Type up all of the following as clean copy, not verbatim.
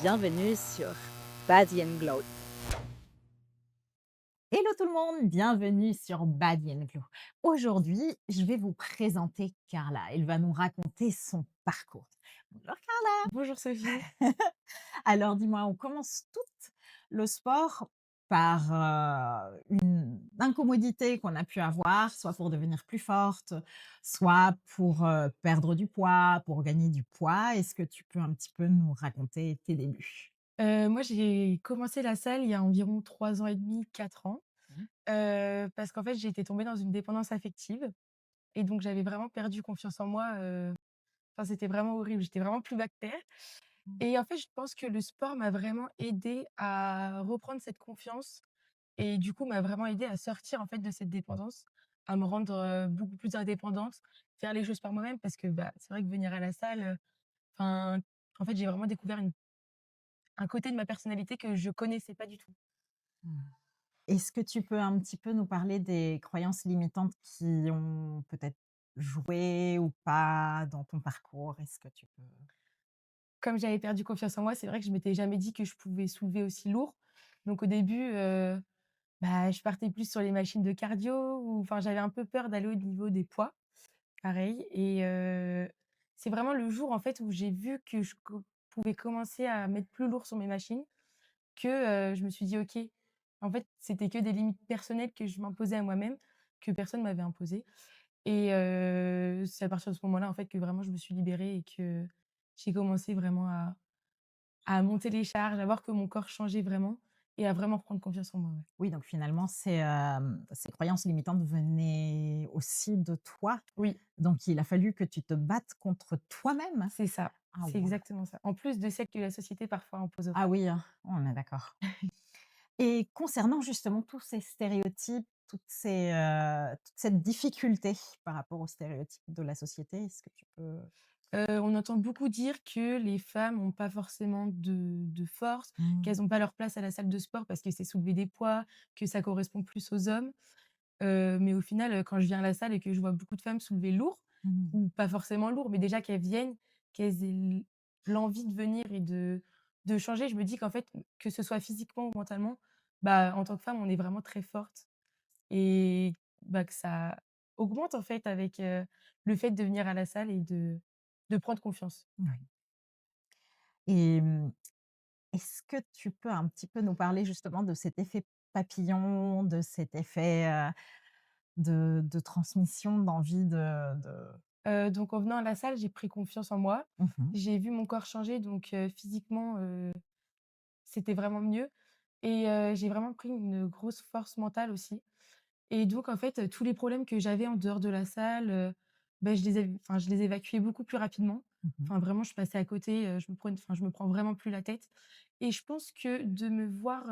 bienvenue sur Body and Glow. Hello tout le monde, bienvenue sur Body and Glow. Aujourd'hui, je vais vous présenter Carla. Elle va nous raconter son parcours. Bonjour Bonjour Sophie. Carla. Alors dis-moi, on commence tout le sport par une incommodité qu'on a pu avoir, soit pour devenir plus forte, soit pour perdre du poids, pour gagner du poids. Est-ce que tu peux un petit peu nous raconter tes débuts? Moi, j'ai commencé la salle il y a environ 3 ans et demi, 4 ans, Mmh. parce qu'en fait, j'étais tombée dans une dépendance affective et donc j'avais vraiment perdu confiance en moi, enfin, c'était vraiment horrible, j'étais vraiment plus bactère et en fait, je pense que le sport m'a vraiment aidée à reprendre cette confiance et du coup, m'a vraiment aidée à sortir, en fait, de cette dépendance, à me rendre, beaucoup plus indépendante, faire les choses par moi-même parce que, bah, c'est vrai que venir à la salle, enfin, en fait, j'ai vraiment découvert un côté de ma personnalité que je connaissais pas du tout. Mmh. Est-ce que tu peux un petit peu nous parler des croyances limitantes qui ont peut-être joué ou pas dans ton parcours? Est-ce que tu peux Comme j'avais perdu confiance en moi, c'est vrai que je m'étais jamais dit que je pouvais soulever aussi lourd. Donc au début, bah, je partais plus sur les machines de cardio ou enfin, j'avais un peu peur d'aller au niveau des poids, pareil et c'est vraiment le jour, en fait, où j'ai vu que je pouvais commencer à mettre plus lourd sur mes machines que, je me suis dit: «OK». En fait, c'était que des limites personnelles que je m'imposais à moi-même, que personne m'avait imposées. Et c'est à partir de ce moment-là, en fait, que vraiment je me suis libérée et que j'ai commencé vraiment à monter les charges, à voir que mon corps changeait vraiment et à vraiment prendre confiance en moi, ouais. oui, donc finalement, ces croyances limitantes venaient aussi de toi. Oui, Donc il a fallu que tu te battes contre toi-même? c'est ça, Ah c'est waouh! exactement ça. En plus de celles que la société parfois impose aux Ah femmes. oui, hein, on est d'accord. Et concernant justement tous ces stéréotypes, toute cette difficulté par rapport aux stéréotypes de la société, est-ce que tu peux On entend beaucoup dire que les femmes ont pas forcément de force, mmh. qu'elles ont pas leur place à la salle de sport parce que c'est soulever des poids, que ça correspond plus aux hommes. Mais au final, quand je viens à la salle et que je vois beaucoup de femmes soulever lourd Mmh. ou pas forcément lourd, mais déjà qu'elles viennent, qu'elles aient l'envie de venir et de changer, je me dis qu'en fait, que ce soit physiquement ou mentalement, bah, en tant que femme, on est vraiment très forte et bah, que ça augmente en fait avec, le fait de venir à la salle et de prendre confiance. Oui. Et est-ce que tu peux un petit peu nous parler justement de cet effet papillon, de cet effet, de transmission, d'envie de Donc en venant à la salle, j'ai pris confiance en moi. mmh mh. J'ai vu mon corps changer donc physiquement, c'était vraiment mieux et j'ai vraiment pris une grosse force mentale aussi et donc en fait, tous les problèmes que j'avais en dehors de la salle, bah, je les évacuais beaucoup plus rapidement. Mmh. Enfin vraiment, je passais à côté, je me prends vraiment plus la tête et je pense que de me voir,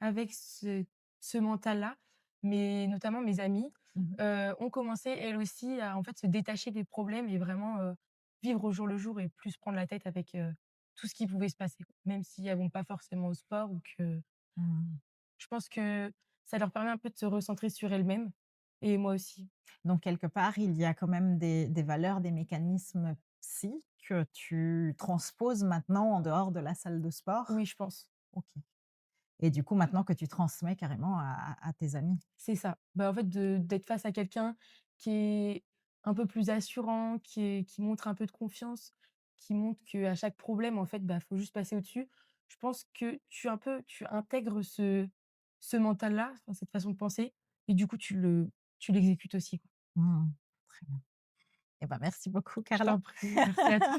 avec ce mental-là, mais notamment mes amies, Mmh. ont commencé elles aussi à, en fait, se détacher des problèmes et vraiment, vivre au jour le jour et plus se prendre la tête avec, tout ce qui pouvait se passer, quoi. Même si elles vont pas forcément au sport ou que Mmh. je pense que ça leur permet un peu de se recentrer sur elles-mêmes et moi aussi. Donc quelque part, il y a quand même des valeurs, des mécanismes psy que tu transposes maintenant en dehors de la salle de sport? Oui, je pense. OK. Et du coup, maintenant que tu transmets carrément à tes amis? C'est ça. Bah, en fait, de d'être face à quelqu'un qui est un peu plus assurant, qui montre un peu de confiance, qui montre qu'à chaque problème, en fait, bah, faut juste passer au-dessus. Je pense que tu intègres ce mental-là, enfin, cette façon de penser et du coup, tu l'exécutes aussi, quoi. Mmh. Très bien. Et ben, merci beaucoup Je Carla. t'en prie, merci à toi.